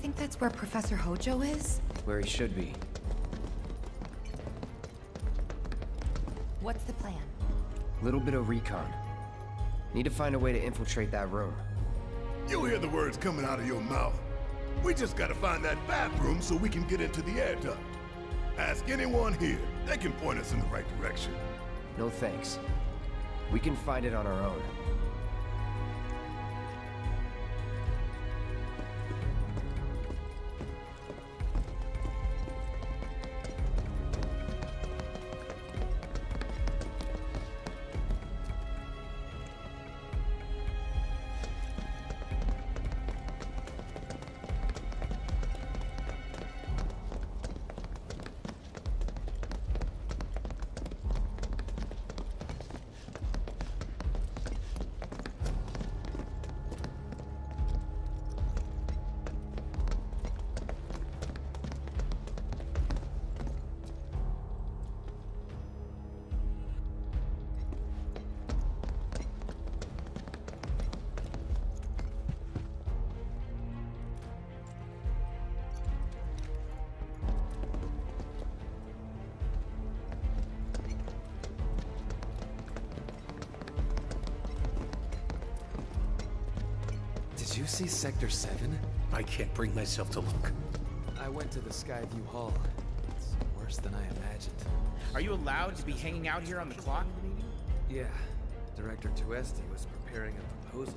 think that's where Professor Hojo is? Where he should be. What's the plan? Little bit of recon. Need to find a way to infiltrate that room. You hear the words coming out of your mouth. We just gotta find that bathroom so we can get into the air duct. Ask anyone here. They can point us in the right direction. No thanks. We can find it on our own. Did you see Sector 7? I can't bring myself to look. I went to the Skyview Hall. It's worse than I imagined. Are you allowed to be hanging out here on the clock? Yeah. Director Tuesti was preparing a proposal.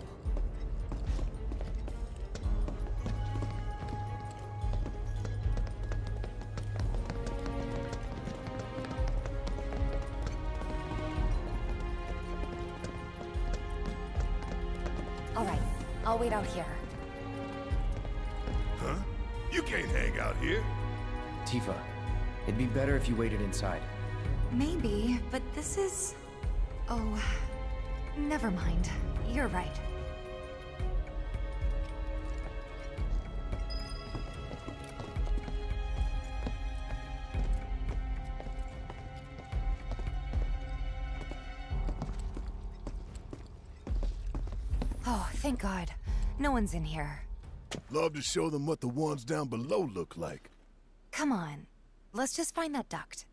All right, I'll wait out here. Huh? You can't hang out here. Tifa, it'd be better if you waited inside. Maybe, but this is... Oh, never mind. You're right. Oh, thank God. No one's in here. Love to show them what the ones down below look like. Come on. Let's just find that duct.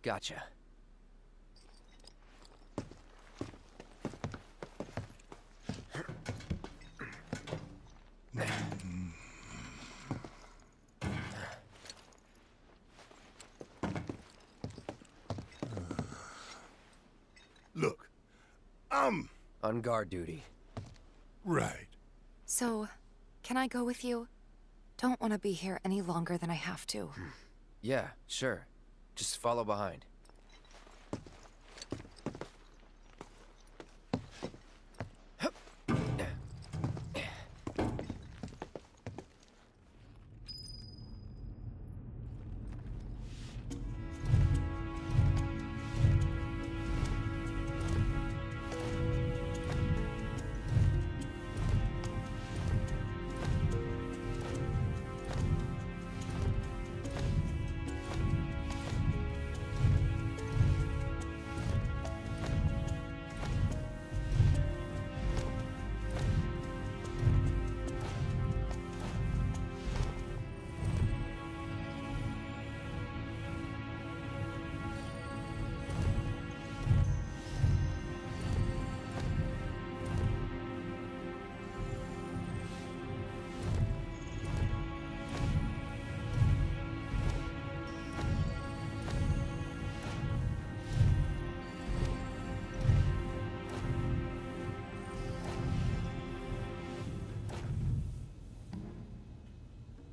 Gotcha. Look, I'm... On guard duty. Right. So, can I go with you? Don't want to be here any longer than I have to. Yeah, sure. Just follow behind.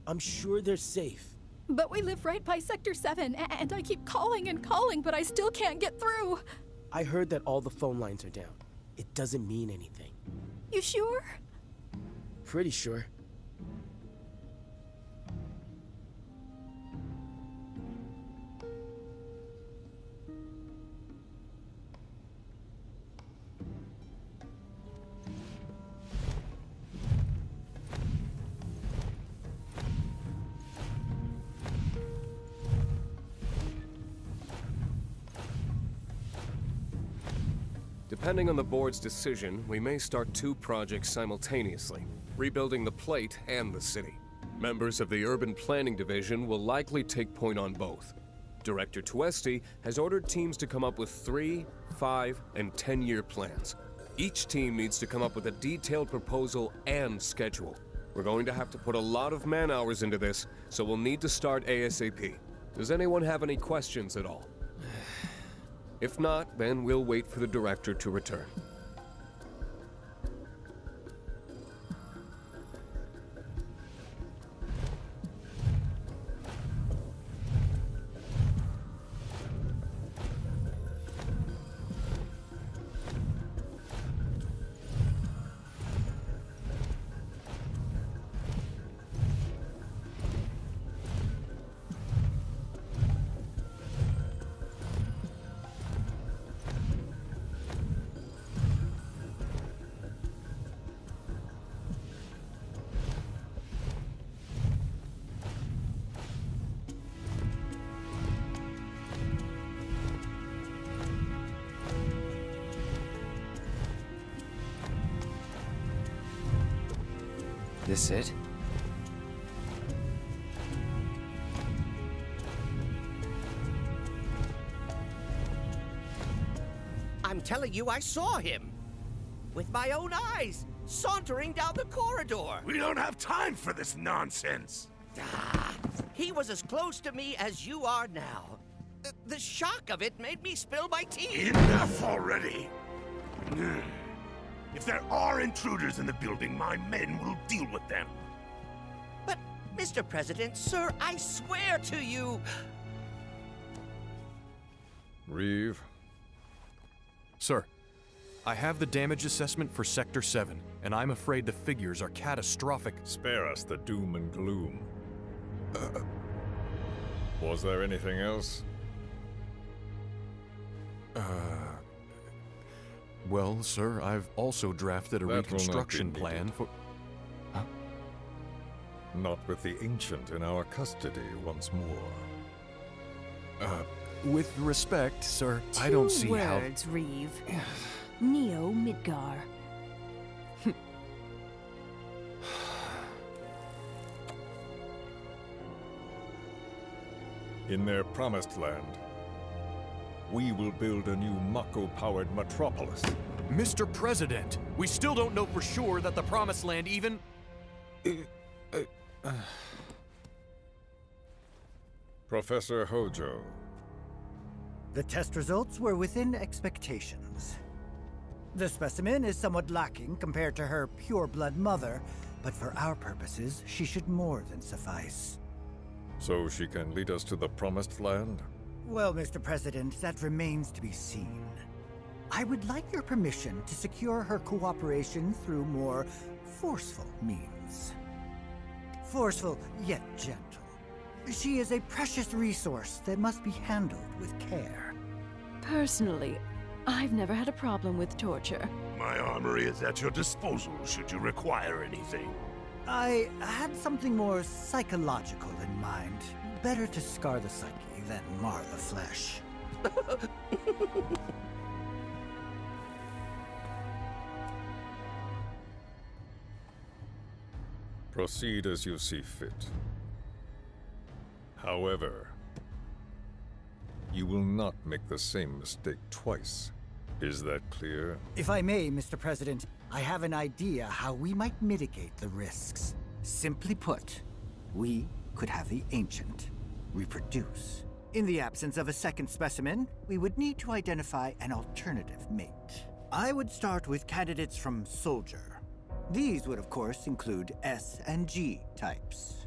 I'm sure they're safe. But we live right by Sector 7, and I keep calling and calling, but I still can't get through. I heard that all the phone lines are down. It doesn't mean anything. You sure? Pretty sure. Depending on the board's decision, we may start 2 projects simultaneously, rebuilding the plate and the city. Members of the Urban Planning Division will likely take point on both. Director Tuesti has ordered teams to come up with 3, 5, and 10-year plans. Each team needs to come up with a detailed proposal and schedule. We're going to have to put a lot of man-hours into this, so we'll need to start ASAP. Does anyone have any questions at all? If not, then we'll wait for the director to return. This it? I'm telling you, I saw him. With my own eyes, sauntering down the corridor. We don't have time for this nonsense. He was as close to me as you are now. The shock of it made me spill my tea. Enough already! If there are intruders in the building, my men will deal with them. But, Mr. President, sir, I swear to you... Reeve. Sir, I have the damage assessment for Sector 7, and I'm afraid the figures are catastrophic. Spare us the doom and gloom. Was there anything else? Well, sir, I've also drafted a reconstruction plan for... Huh? Not with the Ancient in our custody once more. With respect, sir, I don't see how... 2 words, Reeve. Neo Midgar. In their promised land, we will build a new Mako-powered metropolis. Mr. President, we still don't know for sure that the Promised Land even... Professor Hojo. The test results were within expectations. The specimen is somewhat lacking compared to her pure-blood mother, but for our purposes, she should more than suffice. So she can lead us to the Promised Land? Well, Mr. President, that remains to be seen. I would like your permission to secure her cooperation through more forceful means. Forceful, yet gentle. She is a precious resource that must be handled with care. Personally, I've never had a problem with torture. My armory is at your disposal should you require anything. I had something more psychological in mind. Better to scar the psyche than mar the flesh. Proceed as you see fit. However, you will not make the same mistake twice. Is that clear? If I may, Mr. President, I have an idea how we might mitigate the risks. Simply put, we could have the Ancient reproduce. In the absence of a second specimen, we would need to identify an alternative mate. I would start with candidates from Soldier. These would, of course, include S and G types.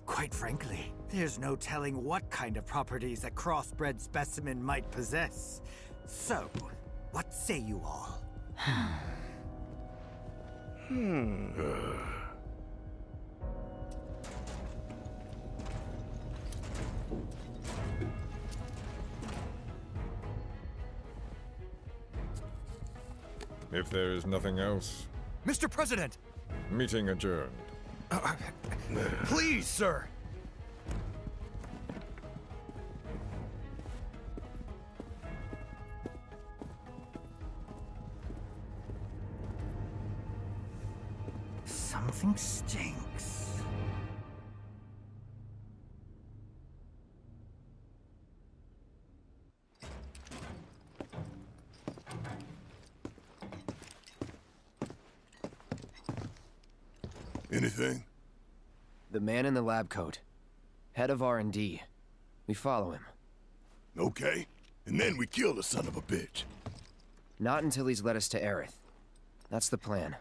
Quite frankly, there's no telling what kind of properties a crossbred specimen might possess. So, what say you all? If there is nothing else... Mr. President! Meeting adjourned. Please, sir! Something stinks. Anything? The man in the lab coat. Head of R&D. We follow him. Okay. And then we kill the son of a bitch. Not until he's led us to Aerith. That's the plan.